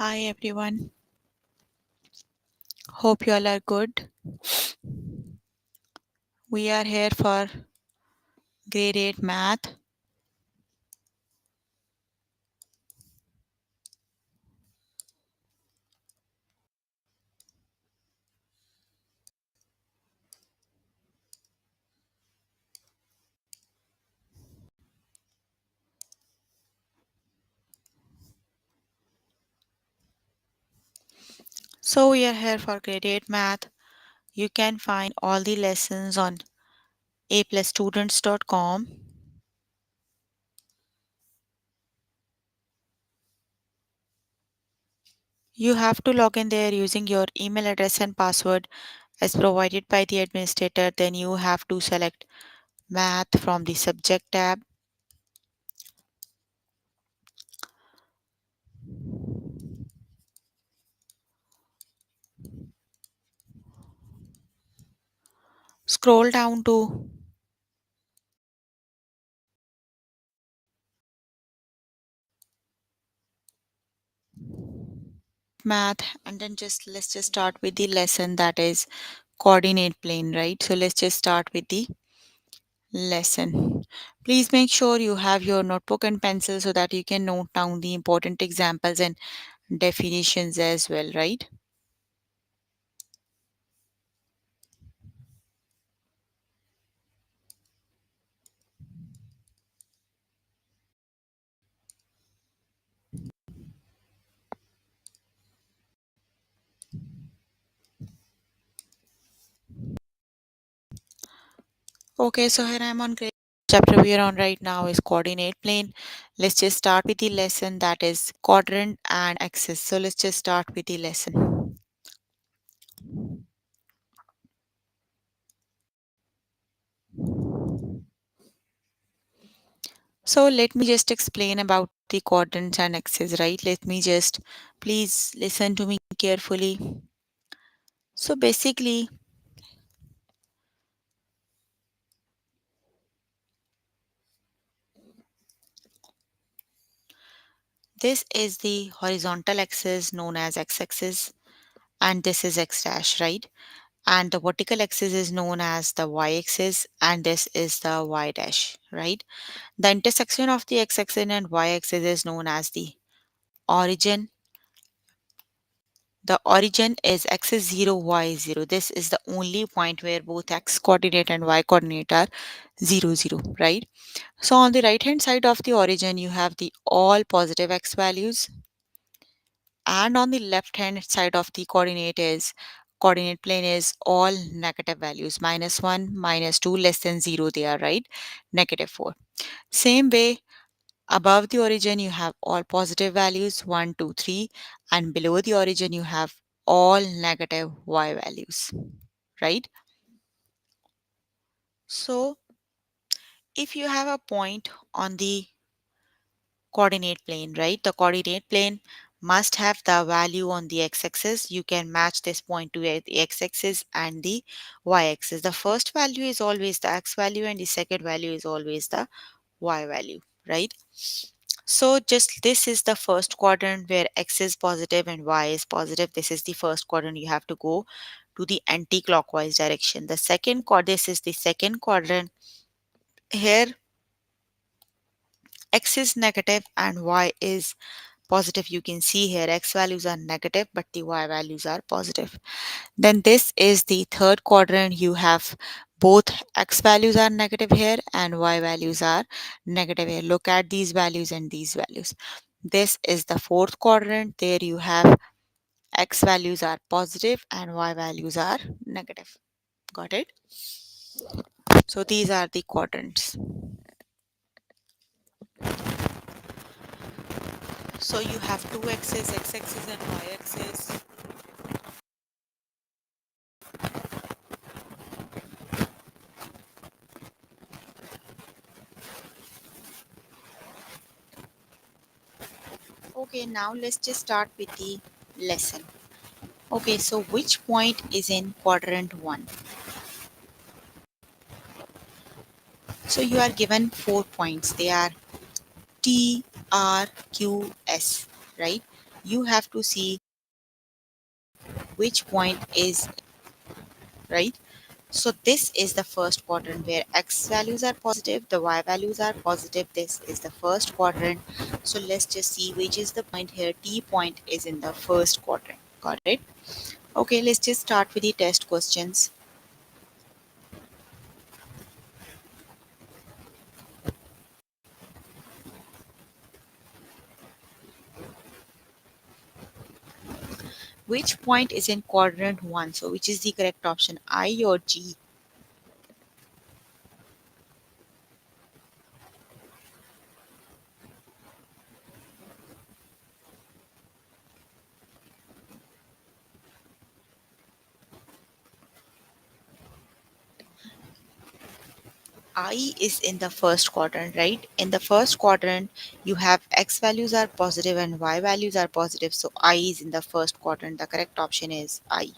Hi everyone. Hope you all are good. We are here for grade 8 math. So we are here for grade 8 math. You can find all the lessons on aplusstudents.com. You have to log in there using your email address and password as provided by the administrator. Then you have to select math from the subject tab. Scroll down to math and then let's just start with the lesson, that is coordinate plane, right? So let's just start with the lesson. Please make sure you have your notebook and pencil so that you can note down the important examples and definitions as well, right? Okay, so here I'm on grade chapter we are on right now is coordinate plane. Let's just start with the lesson, that is quadrant and axis. So let's just start with the lesson. So let me just explain about the quadrants and axis, right? Let me just please listen to me carefully. So basically, this is the horizontal axis known as x-axis, and this is x dash, right? And the vertical axis is known as the y-axis, and this is the y dash, right? The intersection of the x-axis and y-axis is known as the origin. The origin is x is 0, y is 0. This is the only point where both x coordinate and y coordinate are 0, 0, right? So on the right hand side of the origin, you have the all positive x values, and on the left hand side of the coordinate plane is all negative values, -1, -2, less than 0 they are, right? -4. Same way, above the origin you have all positive values, 1, 2, 3, and below the origin you have all negative y values, right? So if you have a point on the coordinate plane, right? The coordinate plane must have the value on the x-axis. You can match this point to the x-axis and the y-axis. The first value is always the x value and the second value is always the y value, right? So just this is the first quadrant where x is positive and y is positive. This is the first quadrant. You have to go to the anti-clockwise direction. The second quadrant, this is the second quadrant. Here x is negative and y is positive. You can see here x values are negative but the y values are positive. Then this is the third quadrant. You have both x values are negative here and y values are negative here. Look at these values and these values. This is the fourth quadrant. There you have x values are positive and y values are negative. Got it? So these are the quadrants. So you have two axes, x-axis and y-axis. Okay, now let's just start with the lesson. Okay, so which point is in quadrant 1? So you are given 4 points. They are T, R, Q, S, right? you have to see which point is right. So this is the first quadrant where x values are positive, the y values are positive. This is the first quadrant. So let's just see which is the point here. T point is in the first quadrant. Got it? Okay, let's just start with the test questions. Which point is in quadrant 1? So which is the correct option, I or G? I is in the first quadrant, right? In the first quadrant, you have x values are positive and y values are positive. So I is in the first quadrant. The correct option is I.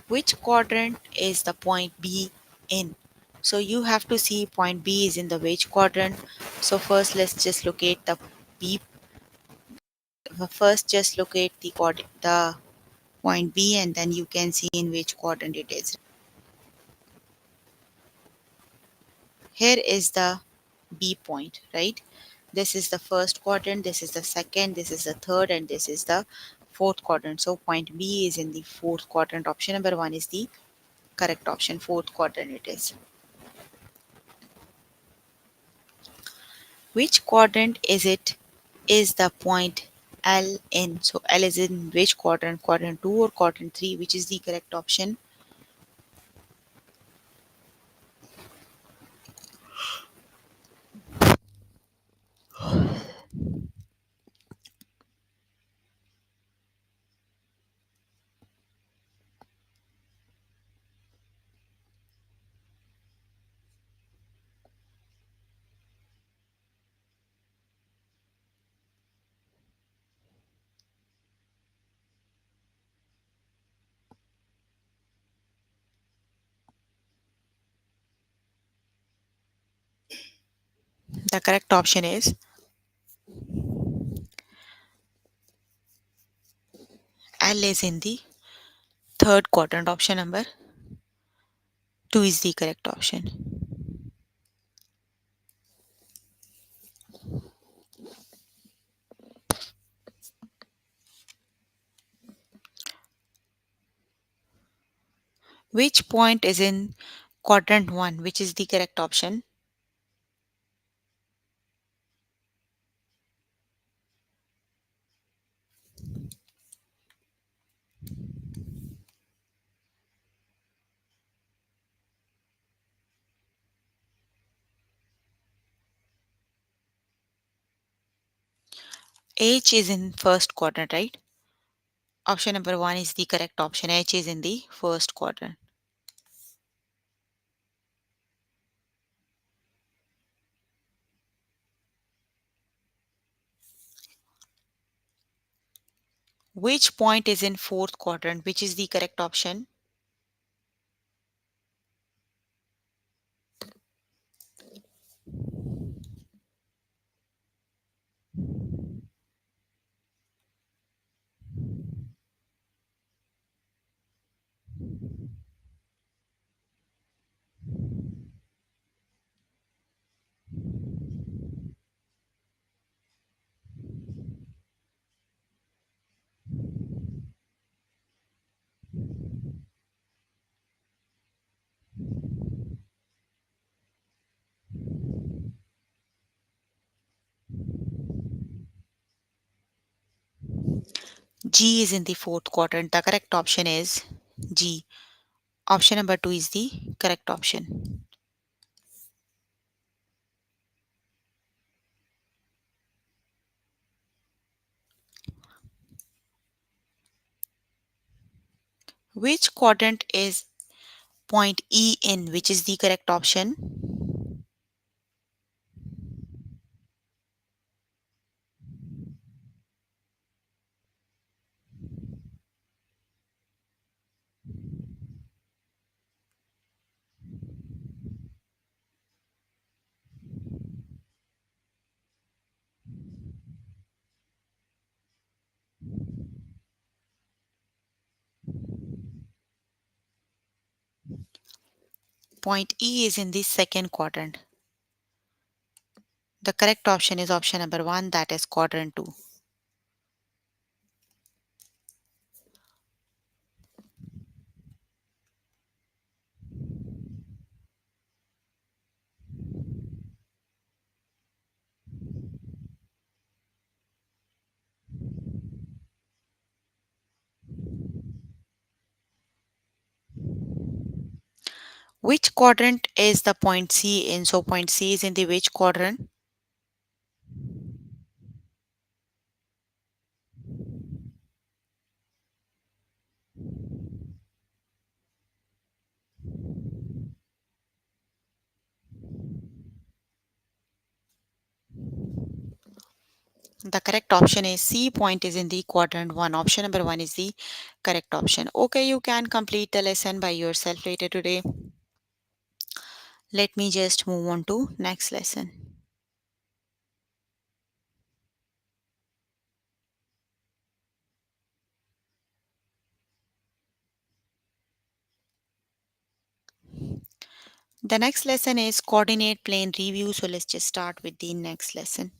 Which quadrant is the point B in? So you have to see point B is in the which quadrant. So first let's just locate the B. First just locate the point B and then you can see in which quadrant it is. Here is the B point, right? This is the first quadrant, this is the second, this is the third, and this is the fourth quadrant. So point B is in the fourth quadrant. Option number 1 is the correct option. Fourth quadrant it is. Which quadrant is it? Is the point L in? So L is in which quadrant? Quadrant 2 or quadrant 3? Which is the correct option? The correct option is L is in the third quadrant. Option number 2 is the correct option. Which point is in quadrant 1? Which is the correct option? H is in first quadrant, right? Option number 1 is the correct option. H is in the first quadrant. Which point is in fourth quadrant? Which is the correct option? G is in the fourth quadrant. The correct option is G. Option number 2 is the correct option. Which quadrant is point E in? Which is the correct option? Point E is in the second quadrant. The correct option is option number 1, that is quadrant 2. Which quadrant is the point C in? So point C is in the which quadrant? The correct option is C, point is in the quadrant 1. Option number 1 is the correct option. Okay, you can complete the lesson by yourself later today. Let me just move on to next lesson. The next lesson is coordinate plane review. So let's just start with the next lesson.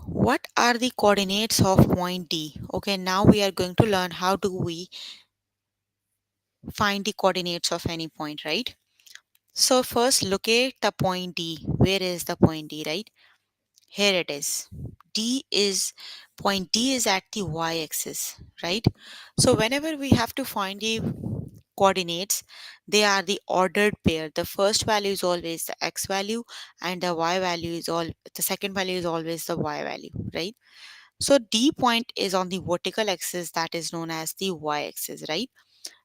What are the coordinates of point D? Okay, now we are going to learn how do we find the coordinates of any point, right? So first locate the point D. Where is the point D, right? Here it is. Point D is at the y-axis, right? So whenever we have to find the coordinates, they are the ordered pair. The first value is always the x value, and the second value is always the y value, right? So D point is on the vertical axis, that is known as the y-axis, right?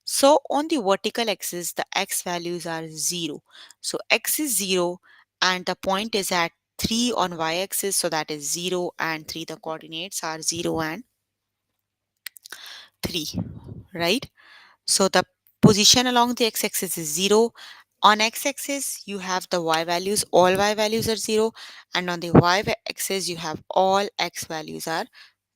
So on the vertical axis, the x values are 0. So x is 0 and the point is at 3 on y-axis, so that is 0 and 3. The coordinates are 0 and 3, right? So the position along the x-axis is 0. On x-axis, you have the y values, all y values are 0, and on the y-axis, you have all x values are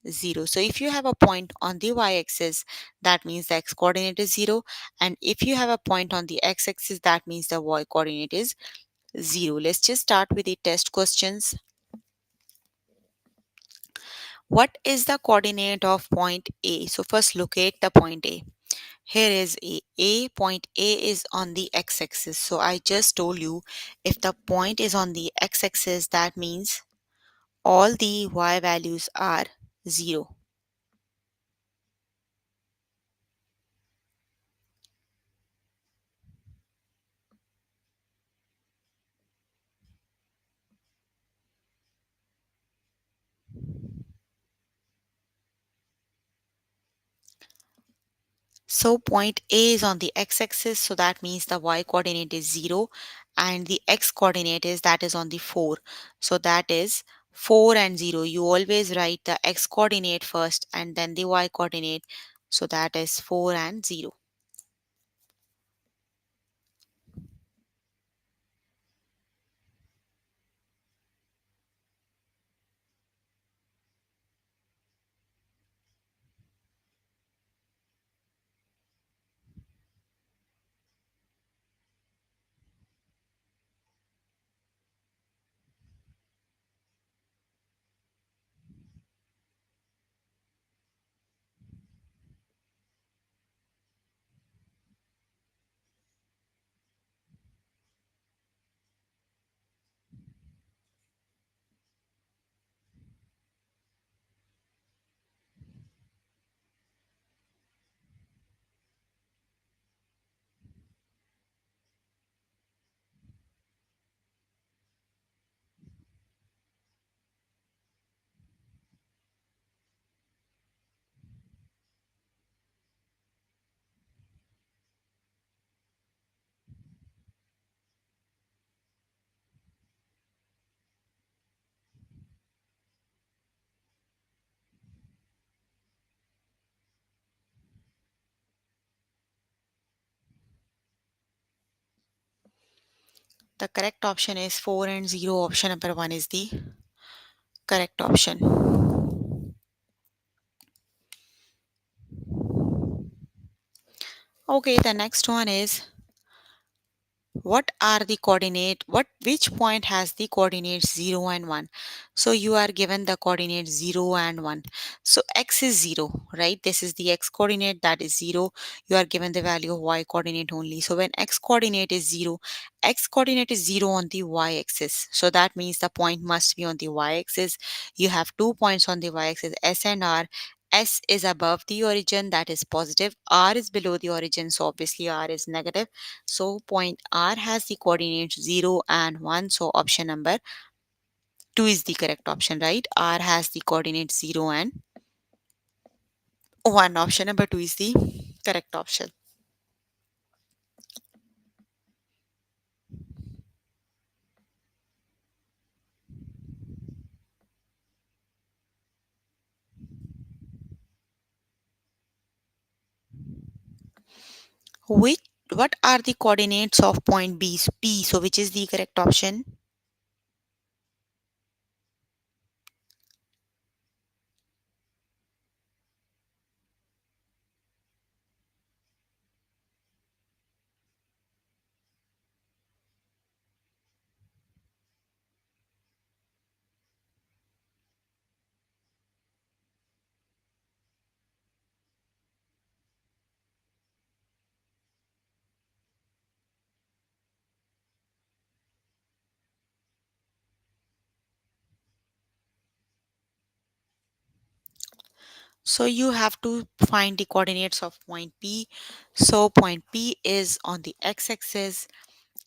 0. So if you have a point on the y-axis, that means the x coordinate is 0, and if you have a point on the x-axis, that means the y coordinate is 0. Let's just start with the test questions. What is the coordinate of point A? So first locate the point A. Here is A. Point A is on the x-axis. So I just told you, if the point is on the x-axis, that means all the y values are 0. So point A is on the x-axis, so that means the y coordinate is 0, and the x coordinate is that is on the 4. So that is 4 and 0. You always write the x coordinate first and then the y coordinate. So that is 4 and 0. The correct option is 4 and 0. Option number 1 is the correct option. Okay, the next one is what are the coordinate what which point has the coordinates 0 and 1. So you are given the coordinates 0 and 1. So x is 0, right? This is the x coordinate, that is 0. You are given the value of y coordinate only. So when x coordinate is 0, x coordinate is 0 on the y axis, so that means the point must be on the y axis. You have 2 points on the y axis, s and r. S is above the origin, that is positive. R is below the origin, so obviously R is negative. So point R has the coordinates 0 and 1. So option number 2 is the correct option, right? R has the coordinates 0 and 1. Option number 2 is the correct option. Which what are the coordinates of point B? P. So which is the correct option? So you have to find the coordinates of point P. So point P is on the x-axis.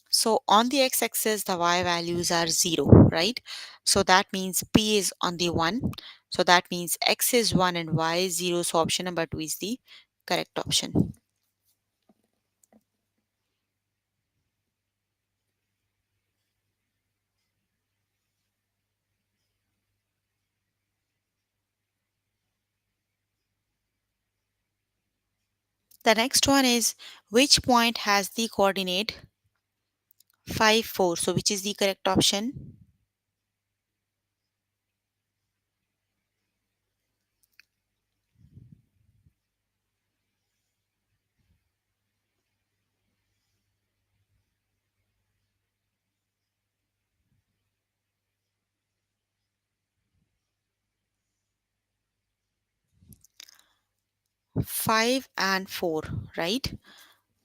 So on the x-axis, the y values are 0, right? So that means P is on the 1. So that means x is 1 and y is 0. So option number 2 is the correct option. The next one is which point has the coordinate 5, 4? So which is the correct option? 5 and 4, right?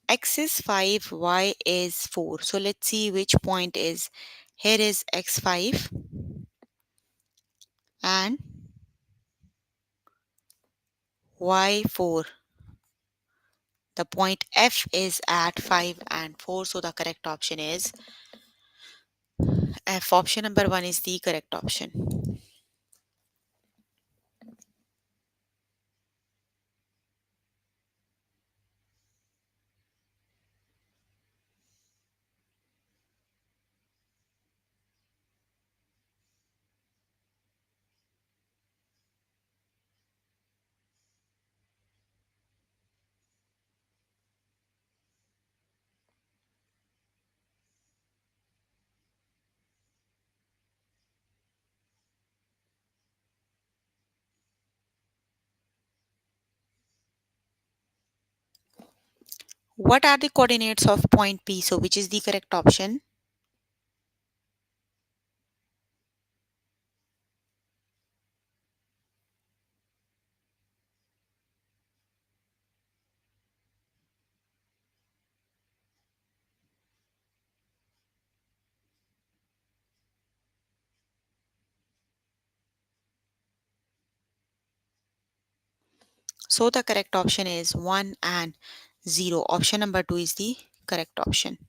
X is 5, y is 4. So let's see which point is. Here is x5 and y4. The point F is at 5 and 4. So the correct option is F. Option number 1 is the correct option. What are the coordinates of point P? So which is the correct option? So the correct option is 1 and 0. Option number 2 is the correct option.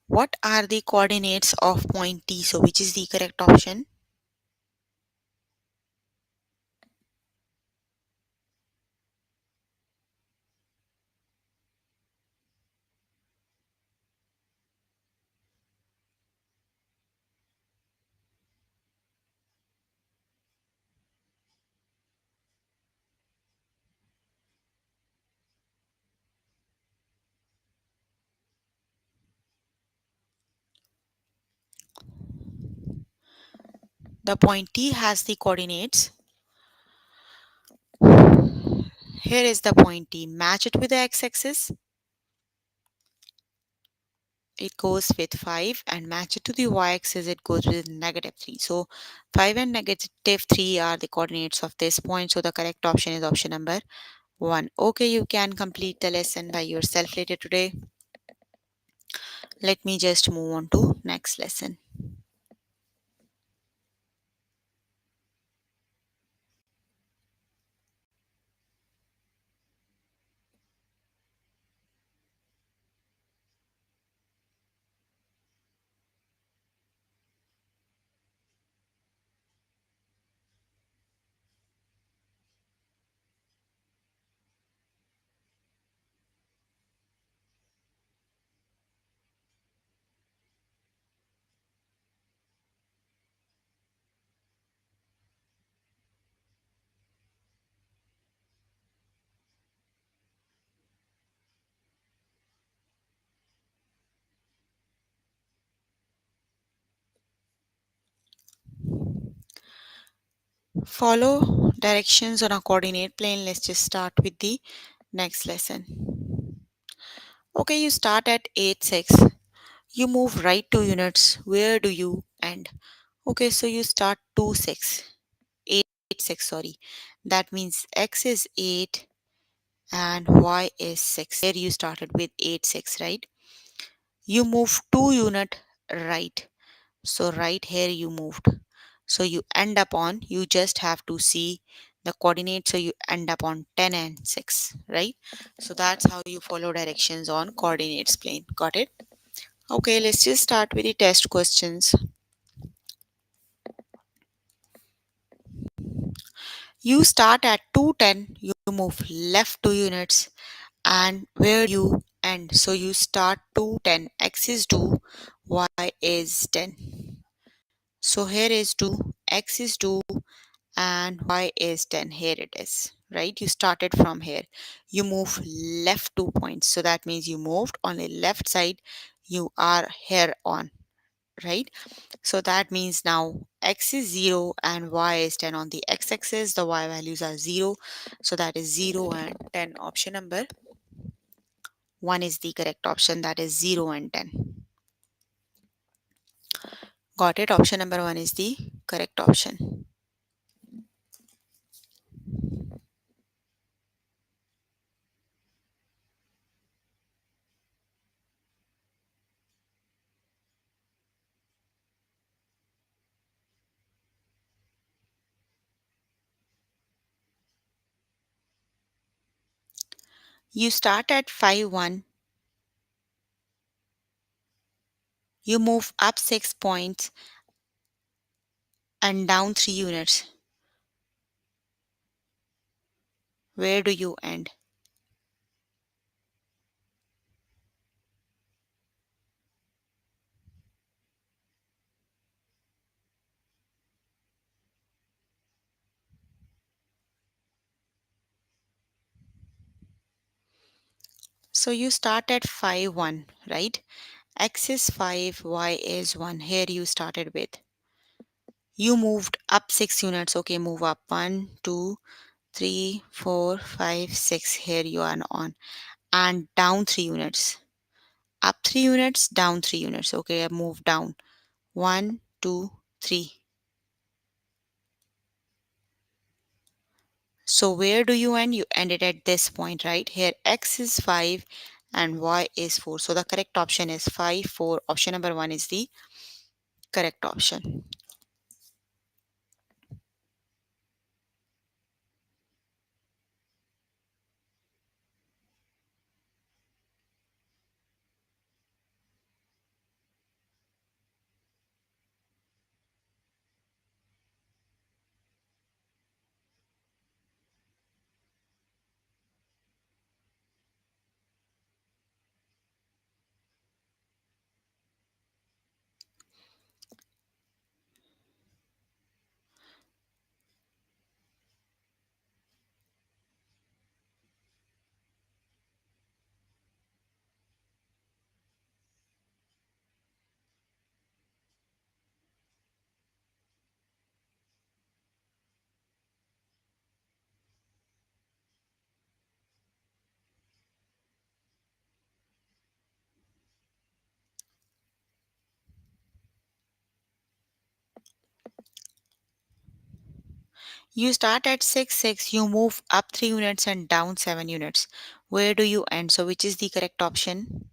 What are the coordinates of point T? So which is the correct option? The point T has the coordinates. Here is the point T. Match it with the x-axis. It goes with 5, and match it to the y-axis. It goes with negative 3. So 5 and negative 3 are the coordinates of this point. So the correct option is option number 1. Okay, you can complete the lesson by yourself later today. Let me just move on to next lesson. Follow directions on a coordinate plane. Let's just start with the next lesson. Okay, you start at 8, 6. You move right 2 units. Where do you end? Okay, so you start 2, 6. 8, 6, sorry. That means x is 8 and y is 6. Here you started with 8, 6, right? You move 2 unit right. So right here you moved. So you end up on, you just have to see the coordinates. So you end up on 10 and 6, right? So that's how you follow directions on coordinates plane. Got it? Okay, let's just start with the test questions. You start at 210, you move left 2 units, and where you end. So you start 210, x is 2, y is 10. So here is 2, x is 2, and y is 10. Here it is, right? You started from here. You move left 2 points. So that means you moved on the left side. You are here on, right? So that means now x is 0 and y is 10 on the x-axis. The y values are 0. So that is 0 and 10. Option number 1 is the correct option. That is 0 and 10. Got it? Option number 1 is the correct option. You start at 5, 1. You move up 6 points and down 3 units. Where do you end? So you start at 5, 1, right? X is 5, Y is 1. Here you started with. You moved up 6 units. Okay, move up 1, 2, 3, 4, 5, 6. Here you are on. And down 3 units. Up 3 units, down 3 units. Okay, I move down. 1, 2, 3. So where do you end? You ended at this point, right? Here X is 5 and Y is 4. So the correct option is 5, 4. Option number 1 is the correct option. You start at 6, 6, you move up 3 units and down 7 units. Where do you end? So, which is the correct option?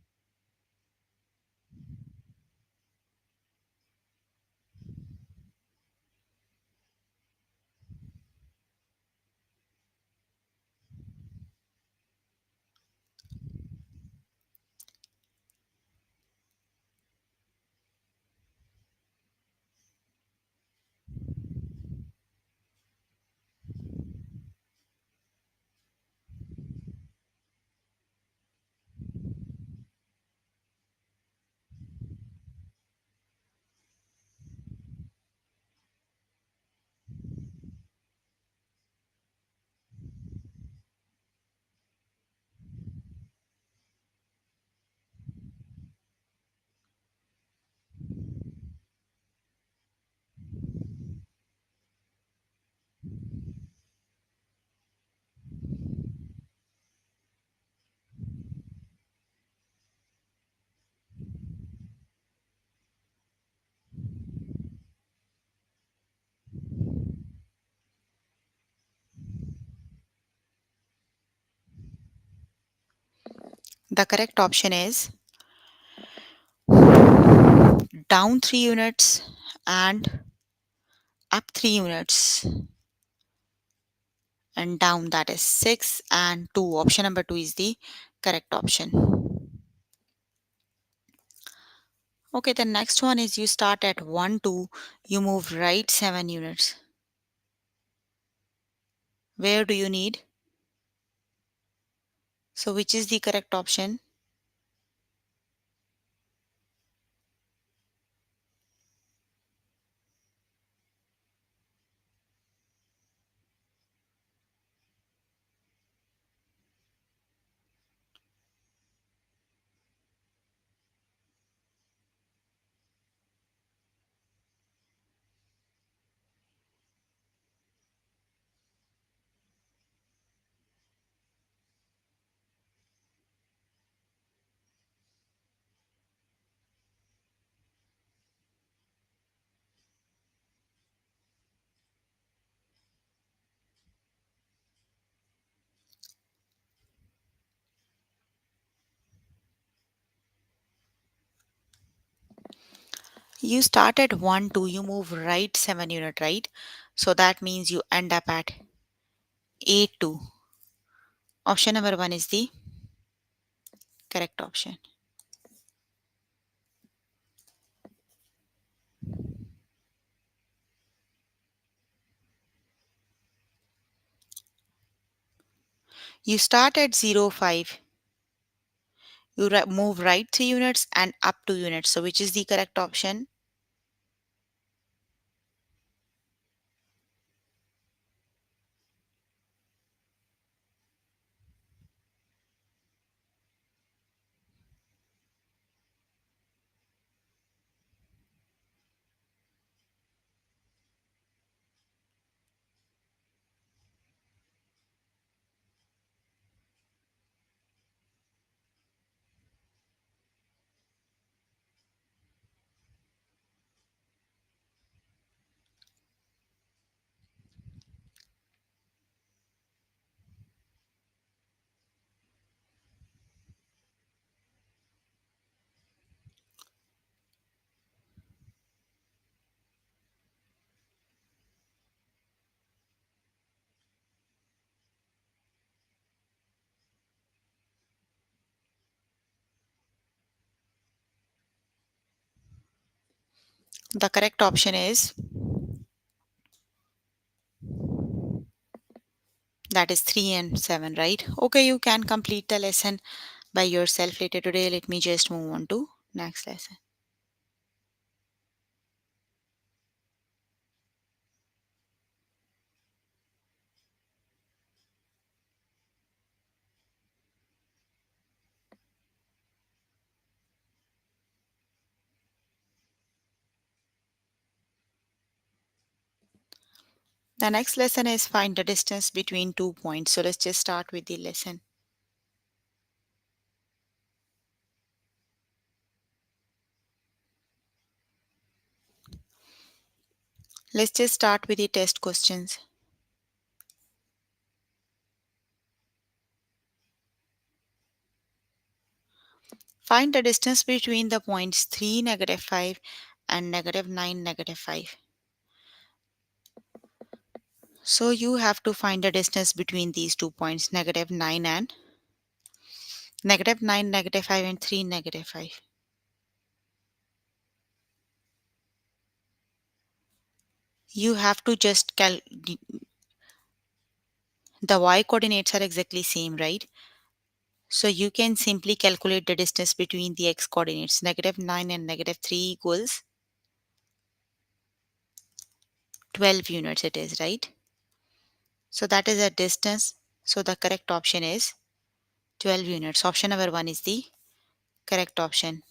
The correct option is down 3 units and up 3 units and down, that is 6 and 2. Option number 2 is the correct option. Okay, the next one is you start at 1, 2, you move right 7 units. Where do you need? So, which is the correct option? You start at 1, 2, you move right 7 unit, right? So, that means you end up at 8, 2. Option number 1 is the correct option. You start at 0, 5, you move right 3 units and up 2 units. So, which is the correct option? The correct option is that is 3 and 7, right? Okay, you can complete the lesson by yourself later today. Let me just move on to next lesson. The next lesson is find the distance between 2 points. So let's just start with the lesson. Let's just start with the test questions. Find the distance between the points 3, -5 and -9, -5. So you have to find the distance between these 2 points, -9 and -9, -5 and 3, -5. You have to just the y coordinates are exactly same, right? So you can simply calculate the distance between the x coordinates. -9 and -3 equals 12 units it is, right? So that is a distance. So the correct option is 12 units. Option number 1 is the correct option.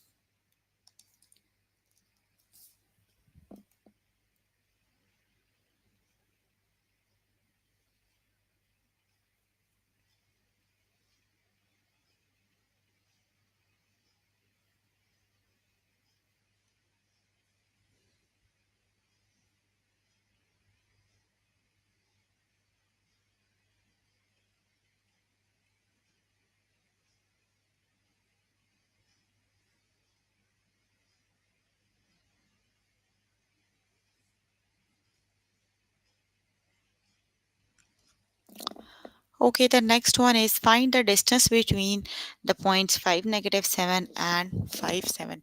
Okay, the next one is find the distance between the points 5, -7 and 5, 7.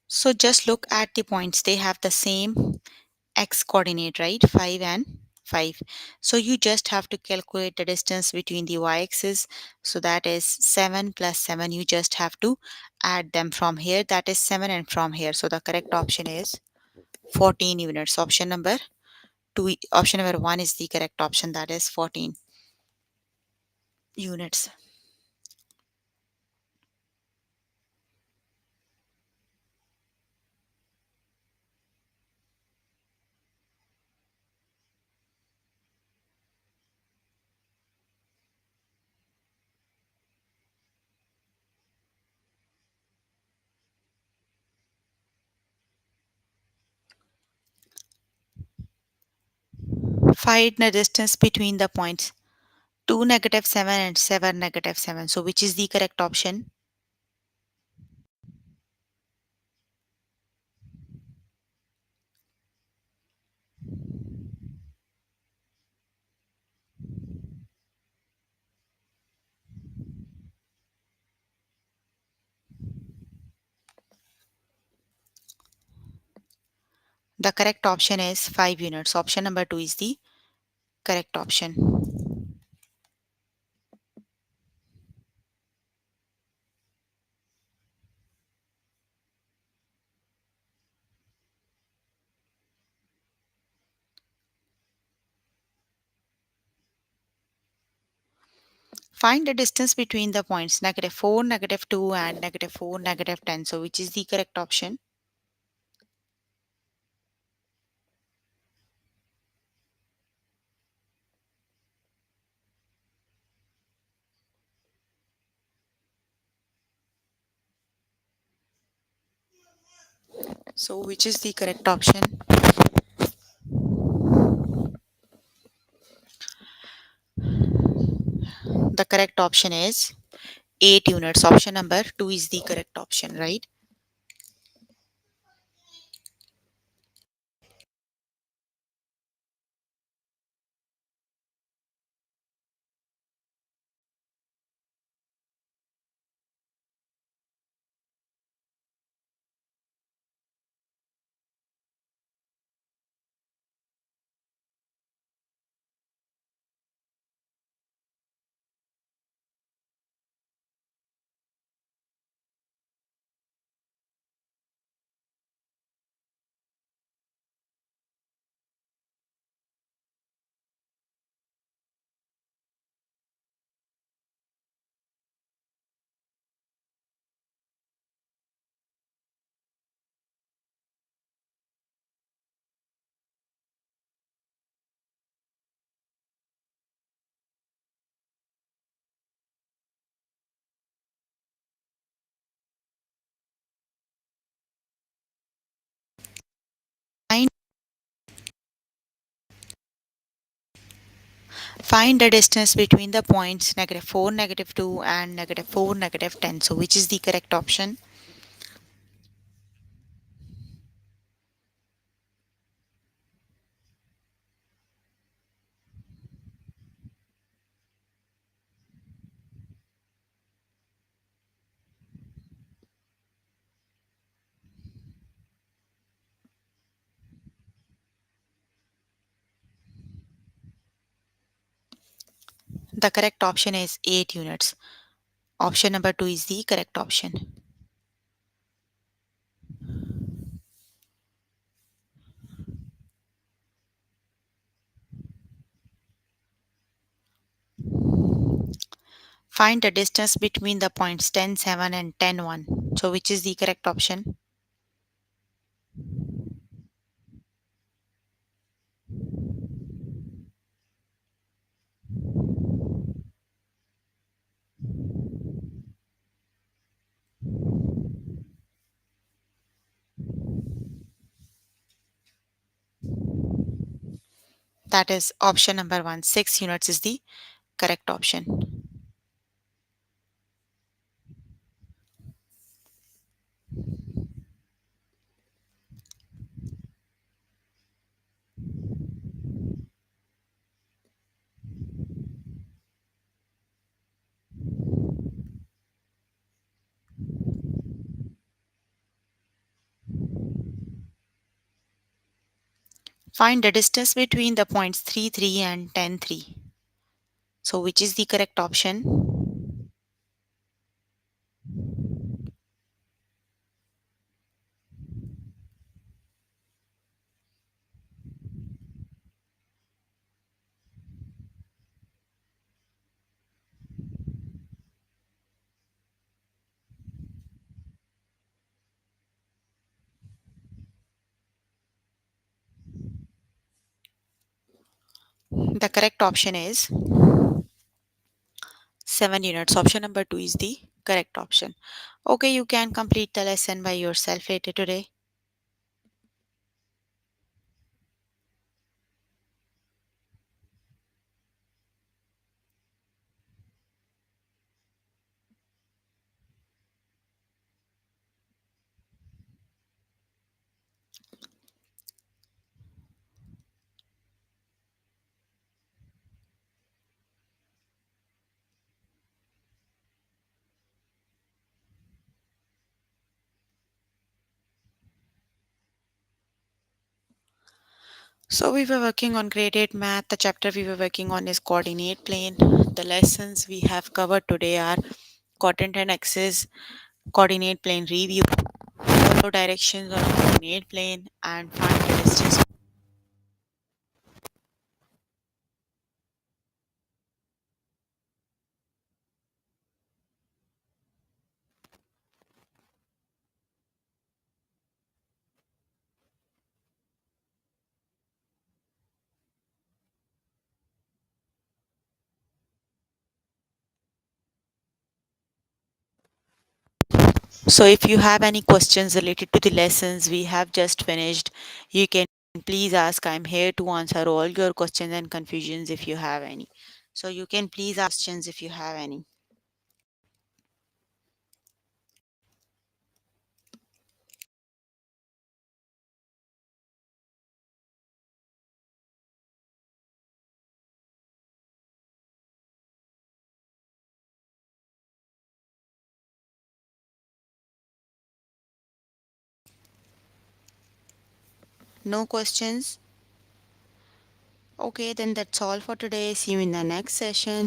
So just look at the points. They have the same x coordinate, right? 5 and 5. So you just have to calculate the distance between the y-axis. So that is 7 plus 7. You just have to add them from here. That is 7 and from here. So the correct option is 14 units. Option number 1 is the correct option. That is 14 units. Find the distance between the points 2, -7 and 7, -7. So which is the correct option? The correct option is 5 units. Option number 2 is the correct option. Find the distance between the points -4, -2 and -4, -10. So which is the correct option? So which is the correct option? The correct option is 8 units. Option number 2 is the correct option, right? Find the distance between the points -4, -2 and -4, -10. So which is the correct option? The correct option is 8 units. Option number 2 is the correct option. Find the distance between the points 10, 7 and 10, 1. So which is the correct option? That is option number 1. 6 units is the correct option. Find the distance between the points 3, 3 and 10, 3. So which is the correct option? The correct option is 7 units. Option number 2 is the correct option. Okay, you can complete the lesson by yourself later today. So we were working on grade 8 math. The chapter we were working on is coordinate plane. The lessons we have covered today are coordinate and axis, coordinate plane review, follow directions on coordinate plane, and find the distance. So if you have any questions related to the lessons we have just finished, you can please ask. I'm here to answer all your questions and confusions if you have any. So you can please ask questions if you have any. No questions? Okay, then that's all for today. See you in the next session.